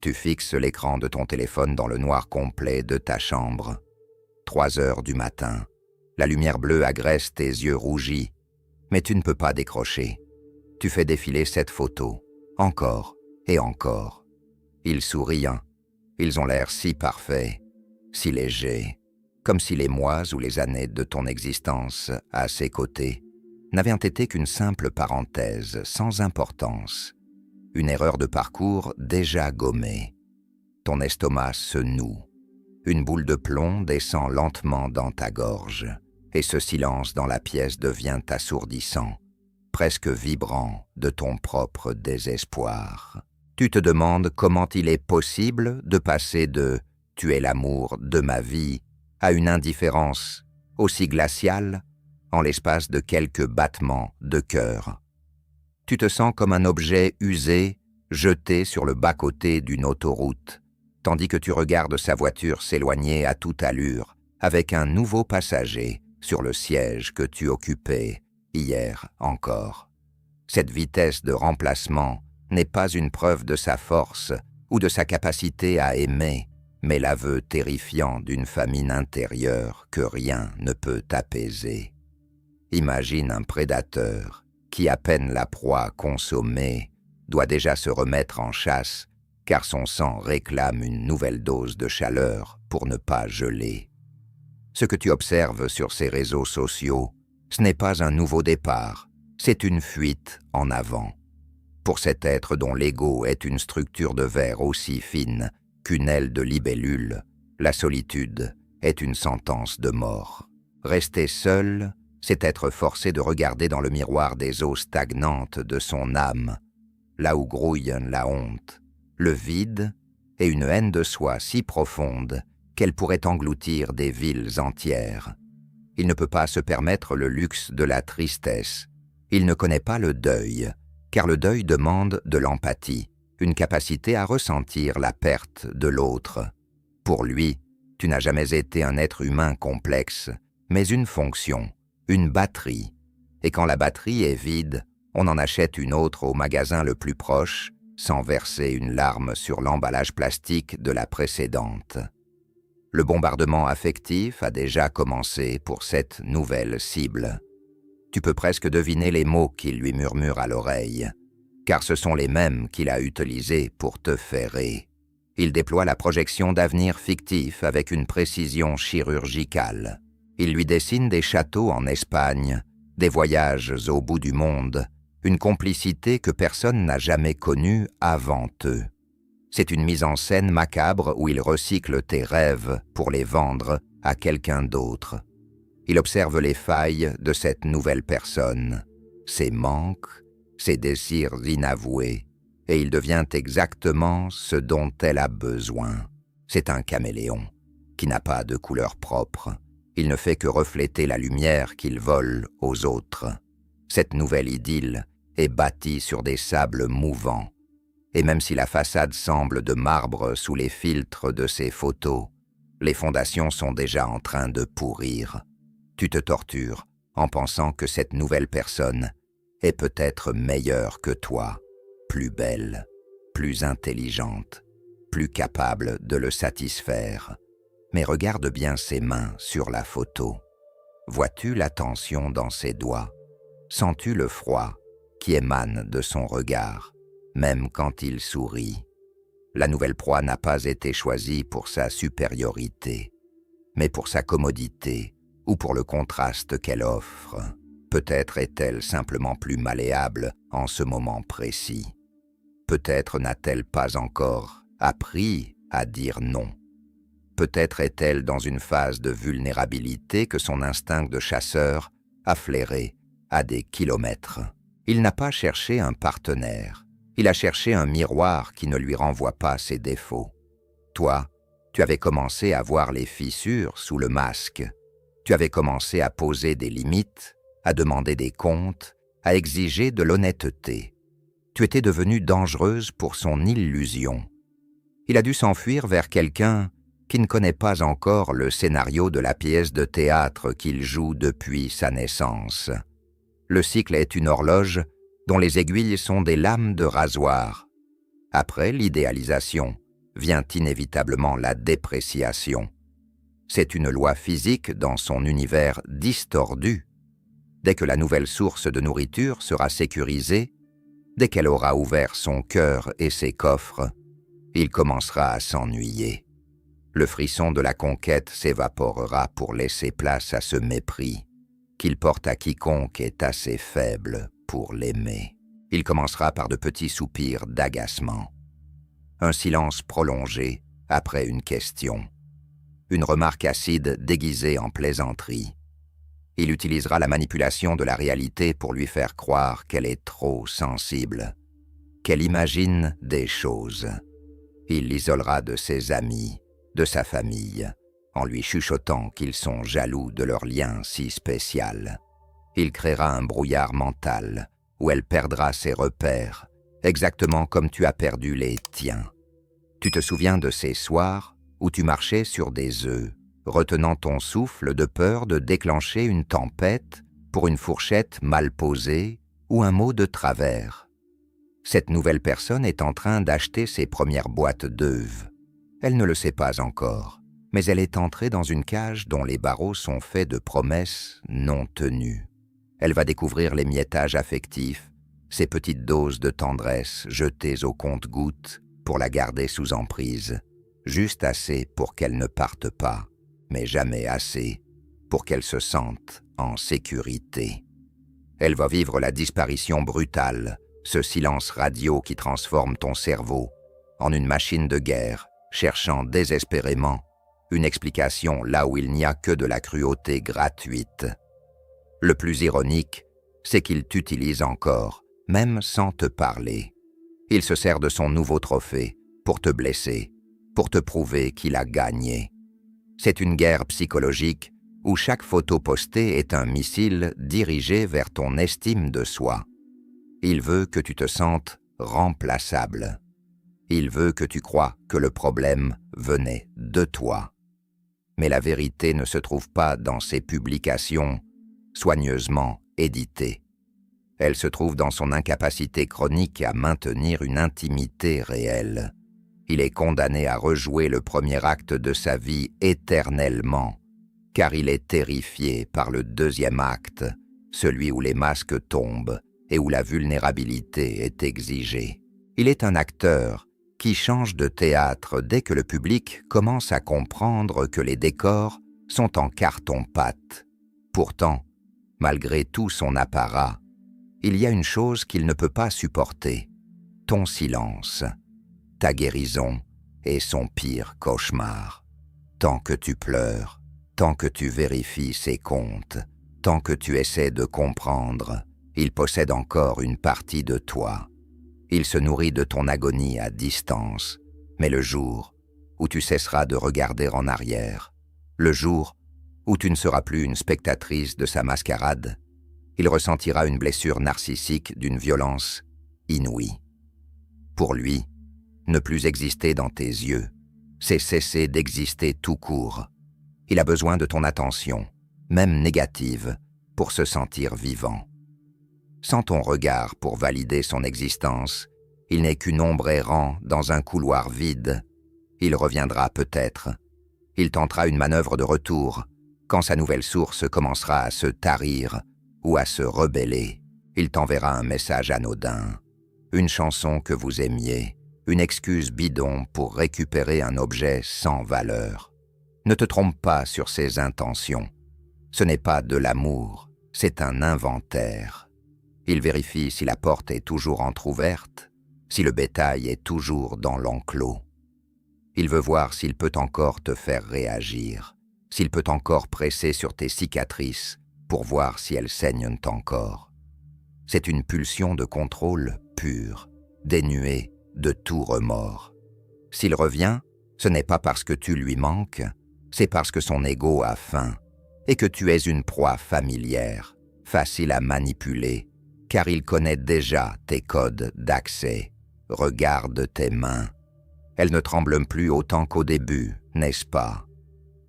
Tu fixes l'écran de ton téléphone dans le noir complet de ta chambre. 3 heures du matin. La lumière bleue agresse tes yeux rougis, mais tu ne peux pas décrocher. Tu fais défiler cette photo, encore et encore. Ils sourient, ils ont l'air si parfaits, si légers, comme si les mois ou les années de ton existence à ses côtés n'avaient été qu'une simple parenthèse sans importance, une erreur de parcours déjà gommée. Ton estomac se noue, une boule de plomb descend lentement dans ta gorge, et ce silence dans la pièce devient assourdissant, presque vibrant de ton propre désespoir. Tu te demandes comment il est possible de passer de « tu es l'amour de ma vie » à une indifférence aussi glaciale en l'espace de quelques battements de cœur. Tu te sens comme un objet usé, jeté sur le bas-côté d'une autoroute, tandis que tu regardes sa voiture s'éloigner à toute allure, avec un nouveau passager sur le siège que tu occupais hier encore. Cette vitesse de remplacement n'est pas une preuve de sa force ou de sa capacité à aimer, mais l'aveu terrifiant d'une famine intérieure que rien ne peut apaiser. Imagine un prédateur qui, à peine la proie consommée, doit déjà se remettre en chasse car son sang réclame une nouvelle dose de chaleur pour ne pas geler. Ce que tu observes sur ces réseaux sociaux, ce n'est pas un nouveau départ, c'est une fuite en avant. Pour cet être dont l'ego est une structure de verre aussi fine qu'une aile de libellule, la solitude est une sentence de mort. Rester seul, c'est être forcé de regarder dans le miroir des eaux stagnantes de son âme, là où grouille la honte, le vide et une haine de soi si profonde qu'elle pourrait engloutir des villes entières. Il ne peut pas se permettre le luxe de la tristesse. Il ne connaît pas le deuil, car le deuil demande de l'empathie, une capacité à ressentir la perte de l'autre. Pour lui, tu n'as jamais été un être humain complexe, mais une fonction, une batterie. Et quand la batterie est vide, on en achète une autre au magasin le plus proche, sans verser une larme sur l'emballage plastique de la précédente. Le bombardement affectif a déjà commencé pour cette nouvelle cible. Tu peux presque deviner les mots qu'il lui murmure à l'oreille, car ce sont les mêmes qu'il a utilisés pour te ferrer. Il déploie la projection d'avenir fictif avec une précision chirurgicale. Il lui dessine des châteaux en Espagne, des voyages au bout du monde, une complicité que personne n'a jamais connue avant eux. C'est une mise en scène macabre où il recycle tes rêves pour les vendre à quelqu'un d'autre. Il observe les failles de cette nouvelle personne, ses manques, ses désirs inavoués, et il devient exactement ce dont elle a besoin. C'est un caméléon qui n'a pas de couleur propre. Il ne fait que refléter la lumière qu'il vole aux autres. Cette nouvelle idylle est bâtie sur des sables mouvants. Et même si la façade semble de marbre sous les filtres de ses photos, les fondations sont déjà en train de pourrir. Tu te tortures en pensant que cette nouvelle personne est peut-être meilleure que toi, plus belle, plus intelligente, plus capable de le satisfaire. Mais regarde bien ses mains sur la photo. Vois-tu la tension dans ses doigts? Sens-tu le froid qui émane de son regard, même quand il sourit? La nouvelle proie n'a pas été choisie pour sa supériorité, mais pour sa commodité ou pour le contraste qu'elle offre. Peut-être est-elle simplement plus malléable en ce moment précis. Peut-être n'a-t-elle pas encore appris à dire non. Peut-être est-elle dans une phase de vulnérabilité que son instinct de chasseur a flairé à des kilomètres. Il n'a pas cherché un partenaire. Il a cherché un miroir qui ne lui renvoie pas ses défauts. Toi, tu avais commencé à voir les fissures sous le masque. Tu avais commencé à poser des limites, à demander des comptes, à exiger de l'honnêteté. Tu étais devenue dangereuse pour son illusion. Il a dû s'enfuir vers quelqu'un qui ne connaît pas encore le scénario de la pièce de théâtre qu'il joue depuis sa naissance. Le cycle est une horloge dont les aiguilles sont des lames de rasoir. Après l'idéalisation, vient inévitablement la dépréciation. C'est une loi physique dans son univers distordu. Dès que la nouvelle source de nourriture sera sécurisée, dès qu'elle aura ouvert son cœur et ses coffres, il commencera à s'ennuyer. Le frisson de la conquête s'évaporera pour laisser place à ce mépris qu'il porte à quiconque est assez faible pour l'aimer. Il commencera par de petits soupirs d'agacement. Un silence prolongé après une question. Une remarque acide déguisée en plaisanterie. Il utilisera la manipulation de la réalité pour lui faire croire qu'elle est trop sensible, qu'elle imagine des choses. Il l'isolera de ses amis, de sa famille, en lui chuchotant qu'ils sont jaloux de leur lien si spécial. Il créera un brouillard mental où elle perdra ses repères, exactement comme tu as perdu les tiens. Tu te souviens de ces soirs où tu marchais sur des œufs, retenant ton souffle de peur de déclencher une tempête pour une fourchette mal posée ou un mot de travers. Cette nouvelle personne est en train d'acheter ses premières boîtes d'œufs. Elle ne le sait pas encore, mais elle est entrée dans une cage dont les barreaux sont faits de promesses non tenues. Elle va découvrir l'émiettage affectif, ces petites doses de tendresse jetées au compte-gouttes pour la garder sous emprise, juste assez pour qu'elle ne parte pas, mais jamais assez pour qu'elle se sente en sécurité. Elle va vivre la disparition brutale, ce silence radio qui transforme ton cerveau en une machine de guerre, cherchant désespérément une explication là où il n'y a que de la cruauté gratuite. Le plus ironique, c'est qu'il t'utilise encore, même sans te parler. Il se sert de son nouveau trophée pour te blesser, pour te prouver qu'il a gagné. C'est une guerre psychologique où chaque photo postée est un missile dirigé vers ton estime de soi. Il veut que tu te sentes remplaçable. Il veut que tu crois que le problème venait de toi. Mais la vérité ne se trouve pas dans ces publications soigneusement éditées. Elle se trouve dans son incapacité chronique à maintenir une intimité réelle. Il est condamné à rejouer le premier acte de sa vie éternellement, car il est terrifié par le deuxième acte, celui où les masques tombent et où la vulnérabilité est exigée. Il est un acteur qui change de théâtre dès que le public commence à comprendre que les décors sont en carton-pâte. Pourtant, malgré tout son apparat, il y a une chose qu'il ne peut pas supporter, ton silence, ta guérison et son pire cauchemar. Tant que tu pleures, tant que tu vérifies ses comptes, tant que tu essaies de comprendre, il possède encore une partie de toi. Il se nourrit de ton agonie à distance, mais le jour où tu cesseras de regarder en arrière, le jour où tu ne seras plus une spectatrice de sa mascarade, il ressentira une blessure narcissique d'une violence inouïe. Pour lui, ne plus exister dans tes yeux, c'est cesser d'exister tout court. Il a besoin de ton attention, même négative, pour se sentir vivant. Sans ton regard pour valider son existence, il n'est qu'une ombre errant dans un couloir vide. Il reviendra peut-être. Il tentera une manœuvre de retour, quand sa nouvelle source commencera à se tarir ou à se rebeller. Il t'enverra un message anodin, une chanson que vous aimiez, une excuse bidon pour récupérer un objet sans valeur. Ne te trompe pas sur ses intentions. Ce n'est pas de l'amour, c'est un inventaire. Il vérifie si la porte est toujours entr'ouverte, si le bétail est toujours dans l'enclos. Il veut voir s'il peut encore te faire réagir, s'il peut encore presser sur tes cicatrices pour voir si elles saignent encore. C'est une pulsion de contrôle pure, dénuée de tout remords. S'il revient, ce n'est pas parce que tu lui manques, c'est parce que son ego a faim et que tu es une proie familière, facile à manipuler, car il connaît déjà tes codes d'accès. Regarde tes mains. Elles ne tremblent plus autant qu'au début, n'est-ce pas?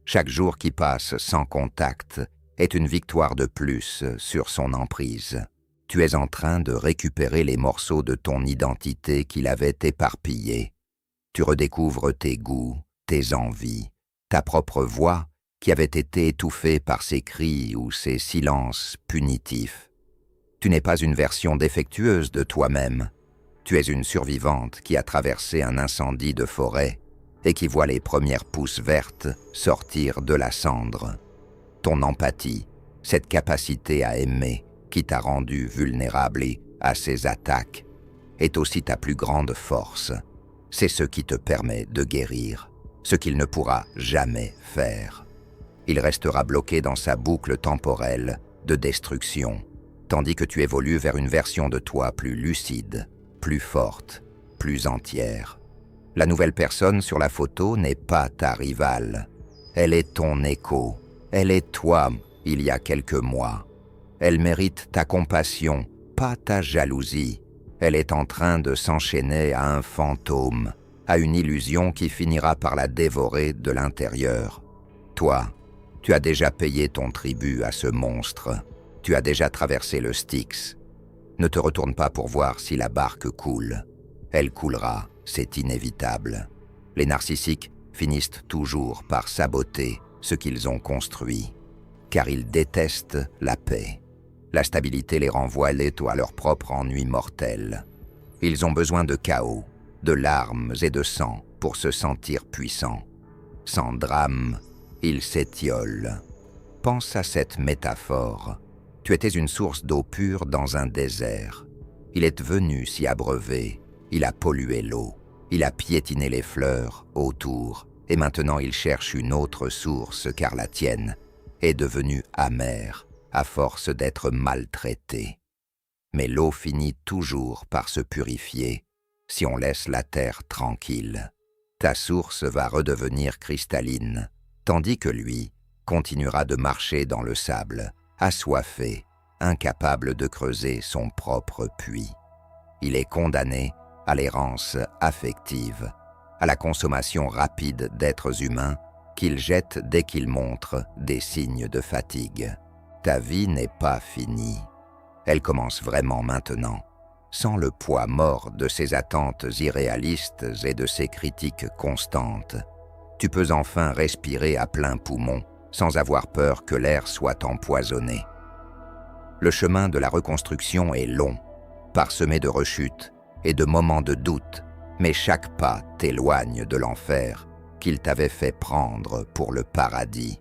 Chaque jour qui passe sans contact est une victoire de plus sur son emprise. Tu es en train de récupérer les morceaux de ton identité qu'il avait éparpillés. Tu redécouvres tes goûts, tes envies, ta propre voix qui avait été étouffée par ces cris ou ces silences punitifs. Tu n'es pas une version défectueuse de toi-même. Tu es une survivante qui a traversé un incendie de forêt et qui voit les premières pousses vertes sortir de la cendre. Ton empathie, cette capacité à aimer qui t'a rendu vulnérable et à ses attaques, est aussi ta plus grande force. C'est ce qui te permet de guérir, ce qu'il ne pourra jamais faire. Il restera bloqué dans sa boucle temporelle de destruction, tandis que tu évolues vers une version de toi plus lucide, plus forte, plus entière. La nouvelle personne sur la photo n'est pas ta rivale. Elle est ton écho. Elle est toi, il y a quelques mois. Elle mérite ta compassion, pas ta jalousie. Elle est en train de s'enchaîner à un fantôme, à une illusion qui finira par la dévorer de l'intérieur. Toi, tu as déjà payé ton tribut à ce monstre. Tu as déjà traversé le Styx. Ne te retourne pas pour voir si la barque coule. Elle coulera, c'est inévitable. Les narcissiques finissent toujours par saboter ce qu'ils ont construit, car ils détestent la paix. La stabilité les renvoie à leur propre ennui mortel. Ils ont besoin de chaos, de larmes et de sang pour se sentir puissants. Sans drame, ils s'étiolent. Pense à cette métaphore. Tu étais une source d'eau pure dans un désert. Il est venu s'y abreuver. Il a pollué l'eau. Il a piétiné les fleurs autour. Et maintenant il cherche une autre source car la tienne est devenue amère à force d'être maltraitée. Mais l'eau finit toujours par se purifier si on laisse la terre tranquille. Ta source va redevenir cristalline, tandis que lui continuera de marcher dans le sable, assoiffé, incapable de creuser son propre puits. Il est condamné à l'errance affective, à la consommation rapide d'êtres humains qu'il jette dès qu'il montre des signes de fatigue. Ta vie n'est pas finie. Elle commence vraiment maintenant, sans le poids mort de ses attentes irréalistes et de ses critiques constantes. Tu peux enfin respirer à plein poumon, sans avoir peur que l'air soit empoisonné. Le chemin de la reconstruction est long, parsemé de rechutes et de moments de doute, mais chaque pas t'éloigne de l'enfer qu'il t'avait fait prendre pour le paradis.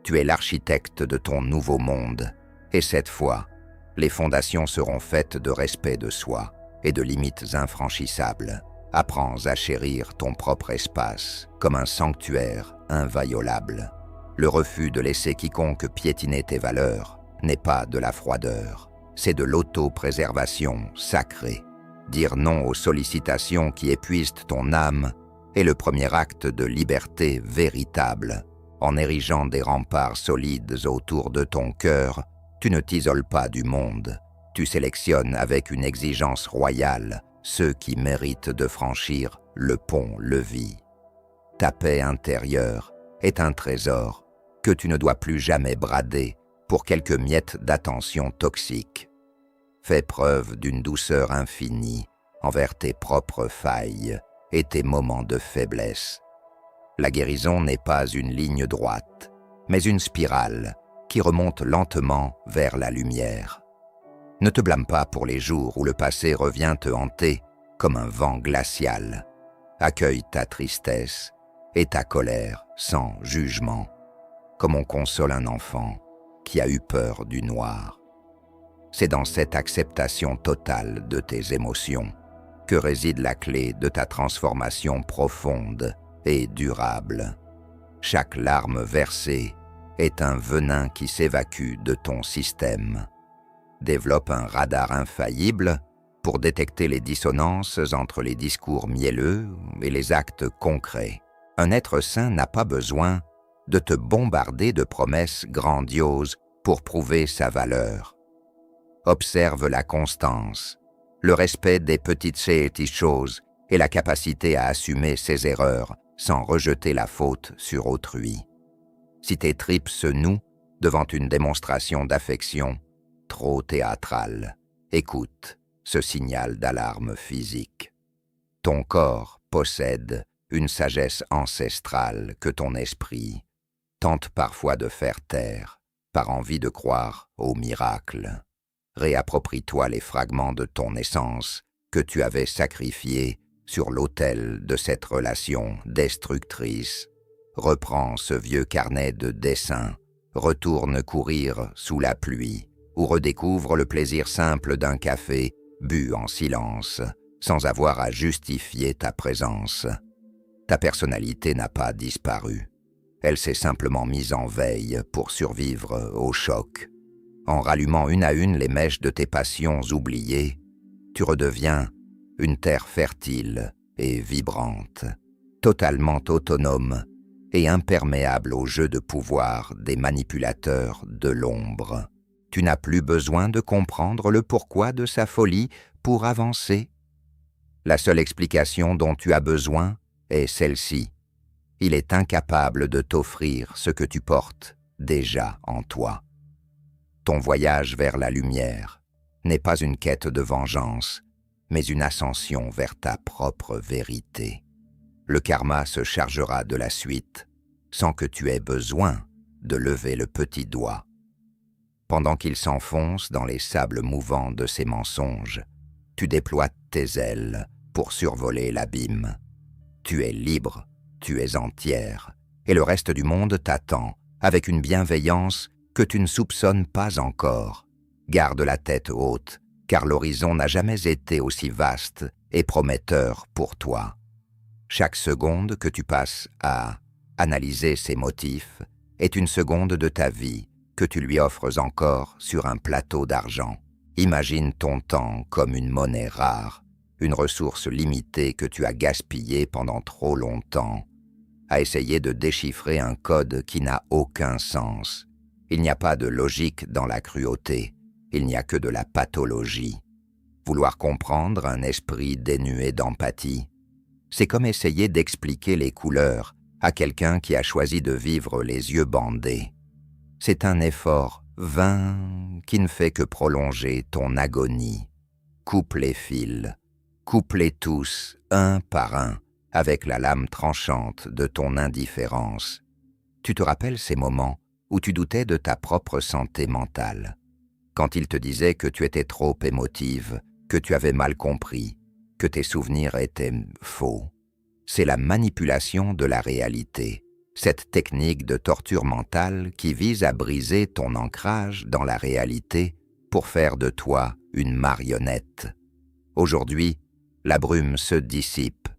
Tu es l'architecte de ton nouveau monde, et cette fois, les fondations seront faites de respect de soi et de limites infranchissables. Apprends à chérir ton propre espace comme un sanctuaire inviolable. Le refus de laisser quiconque piétiner tes valeurs n'est pas de la froideur, c'est de l'autopréservation sacrée. Dire non aux sollicitations qui épuisent ton âme est le premier acte de liberté véritable. En érigeant des remparts solides autour de ton cœur, tu ne t'isoles pas du monde. Tu sélectionnes avec une exigence royale ceux qui méritent de franchir le pont-levis. Ta paix intérieure est un trésor que tu ne dois plus jamais brader pour quelques miettes d'attention toxique. Fais preuve d'une douceur infinie envers tes propres failles et tes moments de faiblesse. La guérison n'est pas une ligne droite, mais une spirale qui remonte lentement vers la lumière. Ne te blâme pas pour les jours où le passé revient te hanter comme un vent glacial. Accueille ta tristesse et ta colère sans jugement, comme on console un enfant qui a eu peur du noir. C'est dans cette acceptation totale de tes émotions que réside la clé de ta transformation profonde et durable. Chaque larme versée est un venin qui s'évacue de ton système. Développe un radar infaillible pour détecter les dissonances entre les discours mielleux et les actes concrets. Un être sain n'a pas besoin de te bombarder de promesses grandioses pour prouver sa valeur. Observe la constance, le respect des petites choses et la capacité à assumer ses erreurs sans rejeter la faute sur autrui. Si tes tripes se nouent devant une démonstration d'affection trop théâtrale, écoute ce signal d'alarme physique. Ton corps possède une sagesse ancestrale que ton esprit tente parfois de faire taire par envie de croire au miracle. Réapproprie-toi les fragments de ton essence que tu avais sacrifiés sur l'autel de cette relation destructrice. Reprends ce vieux carnet de dessins, retourne courir sous la pluie, ou redécouvre le plaisir simple d'un café bu en silence, sans avoir à justifier ta présence. Ta personnalité n'a pas disparu. Elle s'est simplement mise en veille pour survivre au choc. En rallumant une à une les mèches de tes passions oubliées, tu redeviens une terre fertile et vibrante, totalement autonome et imperméable au jeu de pouvoir des manipulateurs de l'ombre. Tu n'as plus besoin de comprendre le pourquoi de sa folie pour avancer. La seule explication dont tu as besoin est celle-ci. Il est incapable de t'offrir ce que tu portes déjà en toi. Ton voyage vers la lumière n'est pas une quête de vengeance, mais une ascension vers ta propre vérité. Le karma se chargera de la suite, sans que tu aies besoin de lever le petit doigt. Pendant qu'il s'enfonce dans les sables mouvants de ses mensonges, tu déploies tes ailes pour survoler l'abîme. Tu es libre, tu es entière, et le reste du monde t'attend avec une bienveillance que tu ne soupçonnes pas encore. Garde la tête haute, car l'horizon n'a jamais été aussi vaste et prometteur pour toi. Chaque seconde que tu passes à analyser ses motifs est une seconde de ta vie que tu lui offres encore sur un plateau d'argent. Imagine ton temps comme une monnaie rare, une ressource limitée que tu as gaspillée pendant trop longtemps, à essayer de déchiffrer un code qui n'a aucun sens. Il n'y a pas de logique dans la cruauté, il n'y a que de la pathologie. Vouloir comprendre un esprit dénué d'empathie, c'est comme essayer d'expliquer les couleurs à quelqu'un qui a choisi de vivre les yeux bandés. C'est un effort vain qui ne fait que prolonger ton agonie. Coupe les fils, coupe-les tous, un par un, avec la lame tranchante de ton indifférence. Tu te rappelles ces moments où tu doutais de ta propre santé mentale, quand il te disait que tu étais trop émotive, que tu avais mal compris, que tes souvenirs étaient faux. C'est la manipulation de la réalité, cette technique de torture mentale qui vise à briser ton ancrage dans la réalité pour faire de toi une marionnette. Aujourd'hui, la brume se dissipe.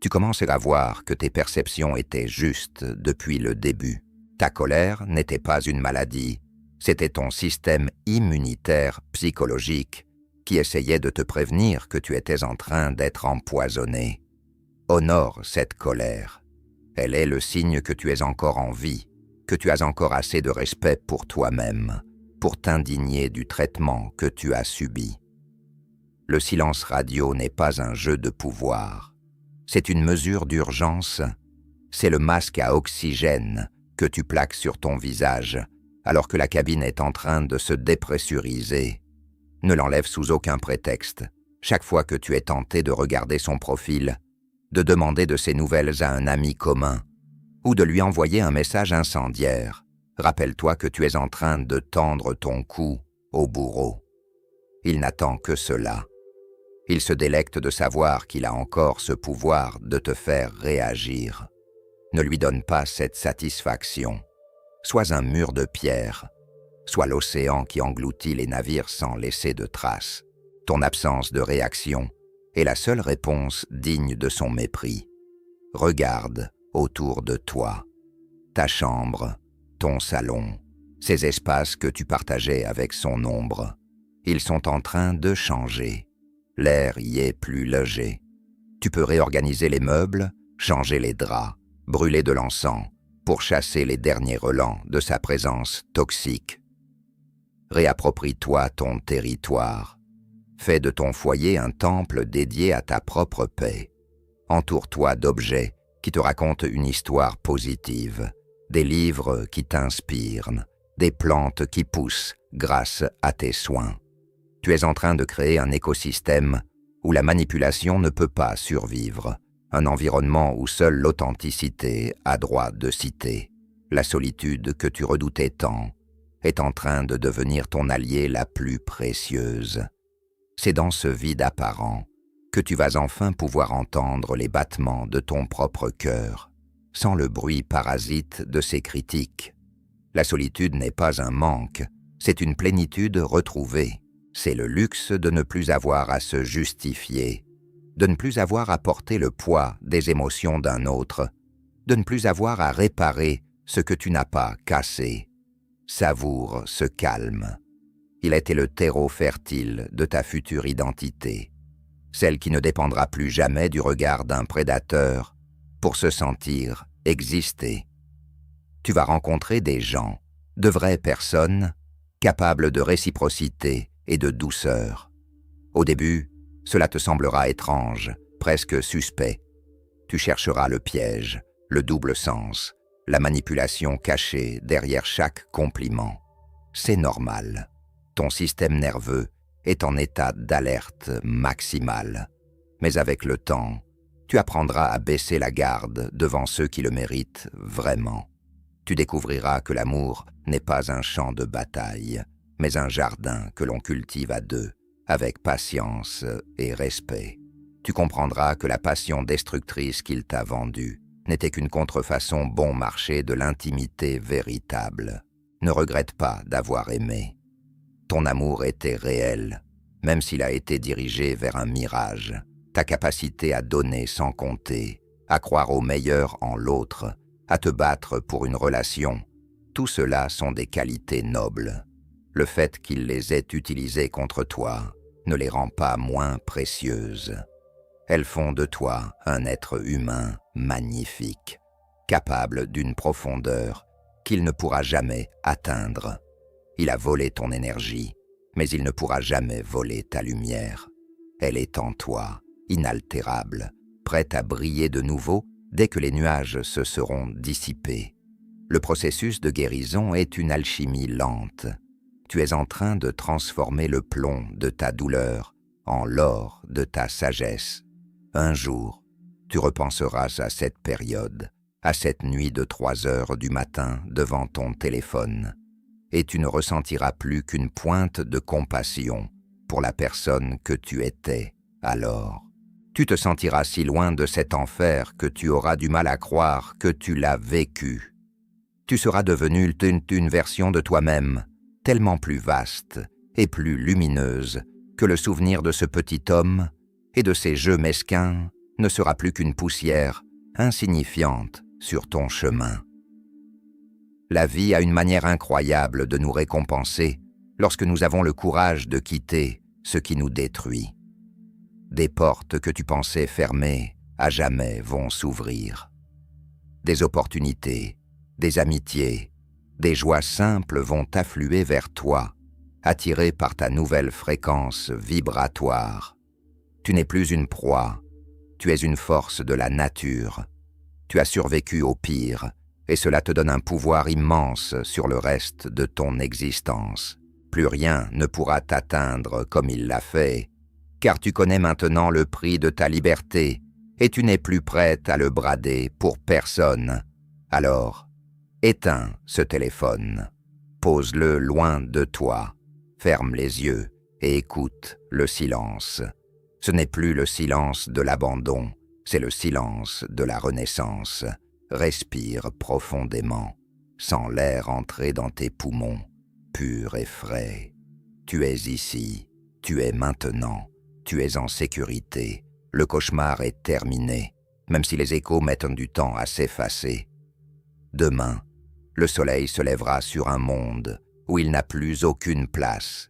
Tu commences à voir que tes perceptions étaient justes depuis le début. Ta colère n'était pas une maladie, c'était ton système immunitaire psychologique qui essayait de te prévenir que tu étais en train d'être empoisonné. Honore cette colère. Elle est le signe que tu es encore en vie, que tu as encore assez de respect pour toi-même, pour t'indigner du traitement que tu as subi. Le silence radio n'est pas un jeu de pouvoir. C'est une mesure d'urgence. C'est le masque à oxygène que tu plaques sur ton visage alors que la cabine est en train de se dépressuriser. Ne l'enlève sous aucun prétexte. Chaque fois que tu es tenté de regarder son profil, de demander de ses nouvelles à un ami commun, ou de lui envoyer un message incendiaire, rappelle-toi que tu es en train de tendre ton cou au bourreau. Il n'attend que cela. Il se délecte de savoir qu'il a encore ce pouvoir de te faire réagir. Ne lui donne pas cette satisfaction. Sois un mur de pierre. Sois l'océan qui engloutit les navires sans laisser de traces. Ton absence de réaction est la seule réponse digne de son mépris. Regarde autour de toi. Ta chambre, ton salon, ces espaces que tu partageais avec son ombre. Ils sont en train de changer. L'air y est plus léger. Tu peux réorganiser les meubles, changer les draps, brûler de l'encens pour chasser les derniers relents de sa présence toxique. Réapproprie-toi ton territoire. Fais de ton foyer un temple dédié à ta propre paix. Entoure-toi d'objets qui te racontent une histoire positive, des livres qui t'inspirent, des plantes qui poussent grâce à tes soins. Tu es en train de créer un écosystème où la manipulation ne peut pas survivre, un environnement où seule l'authenticité a droit de citer. La solitude que tu redoutais tant est en train de devenir ton alliée la plus précieuse. C'est dans ce vide apparent que tu vas enfin pouvoir entendre les battements de ton propre cœur, sans le bruit parasite de ses critiques. La solitude n'est pas un manque, c'est une plénitude retrouvée. C'est le luxe de ne plus avoir à se justifier, de ne plus avoir à porter le poids des émotions d'un autre, de ne plus avoir à réparer ce que tu n'as pas cassé. Savoure ce calme. Il était le terreau fertile de ta future identité, celle qui ne dépendra plus jamais du regard d'un prédateur pour se sentir exister. Tu vas rencontrer des gens, de vraies personnes, capables de réciprocité et de douceur. Au début, cela te semblera étrange, presque suspect. Tu chercheras le piège, le double sens, la manipulation cachée derrière chaque compliment. C'est normal. Ton système nerveux est en état d'alerte maximale. Mais avec le temps, tu apprendras à baisser la garde devant ceux qui le méritent vraiment. Tu découvriras que l'amour n'est pas un champ de bataille, mais un jardin que l'on cultive à deux, avec patience et respect. Tu comprendras que la passion destructrice qu'il t'a vendue n'était qu'une contrefaçon bon marché de l'intimité véritable. Ne regrette pas d'avoir aimé. Ton amour était réel, même s'il a été dirigé vers un mirage. Ta capacité à donner sans compter, à croire au meilleur en l'autre, à te battre pour une relation, tout cela sont des qualités nobles. Le fait qu'il les ait utilisées contre toi ne les rend pas moins précieuses. Elles font de toi un être humain magnifique, capable d'une profondeur qu'il ne pourra jamais atteindre. Il a volé ton énergie, mais il ne pourra jamais voler ta lumière. Elle est en toi, inaltérable, prête à briller de nouveau dès que les nuages se seront dissipés. Le processus de guérison est une alchimie lente. Tu es en train de transformer le plomb de ta douleur en l'or de ta sagesse. Un jour, tu repenseras à cette période, à cette nuit de 3 heures du matin devant ton téléphone, et tu ne ressentiras plus qu'une pointe de compassion pour la personne que tu étais alors. Tu te sentiras si loin de cet enfer que tu auras du mal à croire que tu l'as vécu. Tu seras devenu une version de toi-même, tellement plus vaste et plus lumineuse que le souvenir de ce petit homme et de ses jeux mesquins ne sera plus qu'une poussière insignifiante sur ton chemin. La vie a une manière incroyable de nous récompenser lorsque nous avons le courage de quitter ce qui nous détruit. Des portes que tu pensais fermées à jamais vont s'ouvrir. Des opportunités, des amitiés, des joies simples vont affluer vers toi, attirées par ta nouvelle fréquence vibratoire. Tu n'es plus une proie, tu es une force de la nature. Tu as survécu au pire, et cela te donne un pouvoir immense sur le reste de ton existence. Plus rien ne pourra t'atteindre comme il l'a fait, car tu connais maintenant le prix de ta liberté, et tu n'es plus prête à le brader pour personne. Alors, éteins ce téléphone, pose-le loin de toi, ferme les yeux et écoute le silence. Ce n'est plus le silence de l'abandon, c'est le silence de la renaissance. Respire profondément, sens l'air entrer dans tes poumons, pur et frais. Tu es ici, tu es maintenant, tu es en sécurité. Le cauchemar est terminé, même si les échos mettent du temps à s'effacer. Demain, le soleil se lèvera sur un monde où il n'a plus aucune place.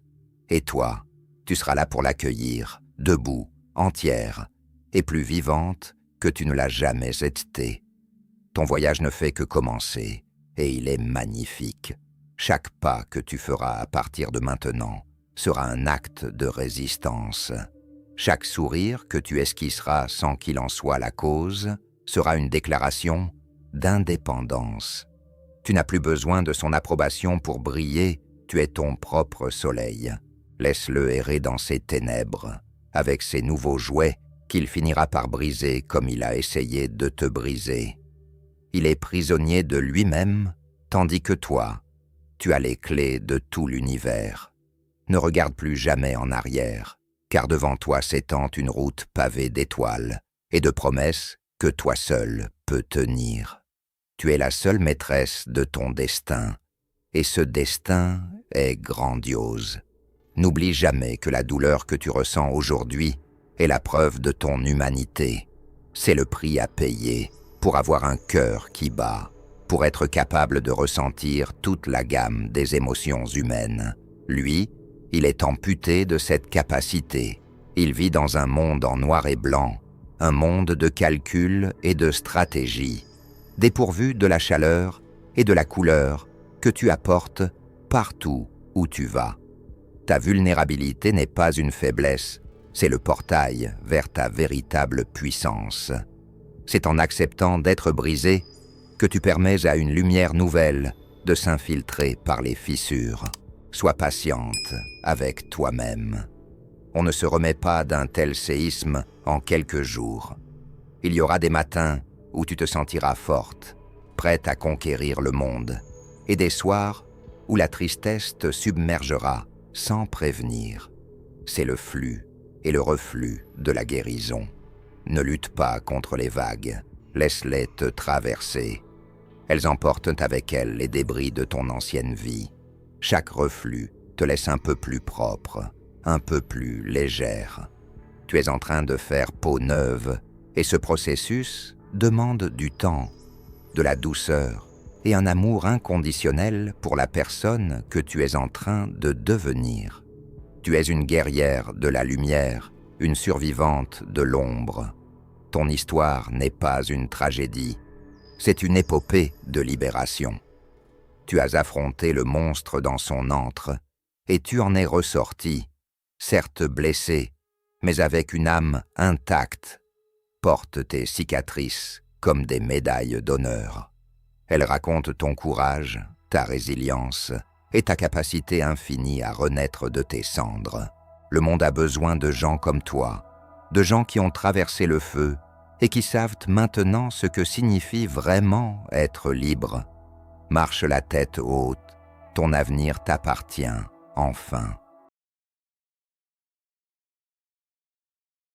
Et toi, tu seras là pour l'accueillir, debout, entière, et plus vivante que tu ne l'as jamais été. Ton voyage ne fait que commencer, et il est magnifique. Chaque pas que tu feras à partir de maintenant sera un acte de résistance. Chaque sourire que tu esquisseras sans qu'il en soit la cause sera une déclaration d'indépendance. Tu n'as plus besoin de son approbation pour briller, tu es ton propre soleil. Laisse-le errer dans ses ténèbres. avec ses nouveaux jouets qu'il finira par briser comme il a essayé de te briser. Il est prisonnier de lui-même, tandis que toi, tu as les clés de tout l'univers. Ne regarde plus jamais en arrière, car devant toi s'étend une route pavée d'étoiles et de promesses que toi seul peux tenir. Tu es la seule maîtresse de ton destin, et ce destin est grandiose. N'oublie jamais que la douleur que tu ressens aujourd'hui est la preuve de ton humanité. C'est le prix à payer pour avoir un cœur qui bat, pour être capable de ressentir toute la gamme des émotions humaines. Lui, il est amputé de cette capacité. Il vit dans un monde en noir et blanc, un monde de calcul et de stratégie, dépourvu de la chaleur et de la couleur que tu apportes partout où tu vas. Ta vulnérabilité n'est pas une faiblesse, c'est le portail vers ta véritable puissance. C'est en acceptant d'être brisé que tu permets à une lumière nouvelle de s'infiltrer par les fissures. Sois patiente avec toi-même. On ne se remet pas d'un tel séisme en quelques jours. Il y aura des matins où tu te sentiras forte, prête à conquérir le monde, et des soirs où la tristesse te submergera sans prévenir. C'est le flux et le reflux de la guérison. Ne lutte pas contre les vagues, laisse-les te traverser. Elles emportent avec elles les débris de ton ancienne vie. Chaque reflux te laisse un peu plus propre, un peu plus légère. Tu es en train de faire peau neuve, et ce processus demande du temps, de la douceur et un amour inconditionnel pour la personne que tu es en train de devenir. Tu es une guerrière de la lumière, une survivante de l'ombre. Ton histoire n'est pas une tragédie, c'est une épopée de libération. Tu as affronté le monstre dans son antre, et tu en es ressorti, certes blessé, mais avec une âme intacte. Porte tes cicatrices comme des médailles d'honneur. Elles racontent ton courage, ta résilience et ta capacité infinie à renaître de tes cendres. Le monde a besoin de gens comme toi, de gens qui ont traversé le feu et qui savent maintenant ce que signifie vraiment être libre. Marche la tête haute, ton avenir t'appartient, enfin.